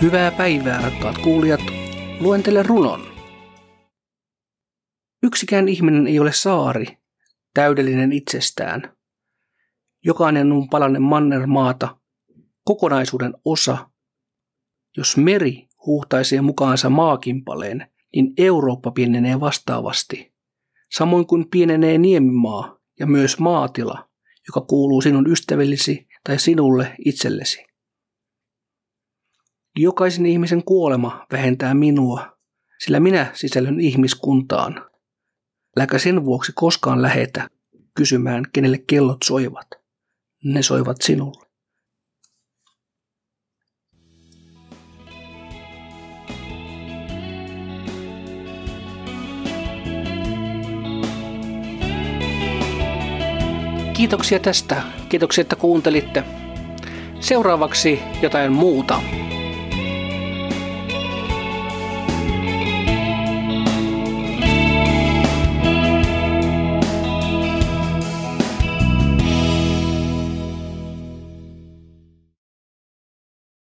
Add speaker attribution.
Speaker 1: Hyvää päivää, rakkaat kuulijat. Luen teille runon. Yksikään ihminen ei ole saari, täydellinen itsestään. Jokainen on palanen mannermaata, kokonaisuuden osa. Jos meri huuhtaisee mukaansa maakimpaleen, niin Eurooppa pienenee vastaavasti. Samoin kuin pienenee niemimaa ja myös maatila, joka kuuluu sinun ystävillesi tai sinulle itsellesi. Jokaisen ihmisen kuolema vähentää minua, sillä minä sisällyn ihmiskuntaan. Äläkä sen vuoksi koskaan lähetä kysymään, kenelle kellot soivat. Ne soivat sinulle. Kiitoksia tästä. Kiitoksia, että kuuntelitte. Seuraavaksi jotain muuta.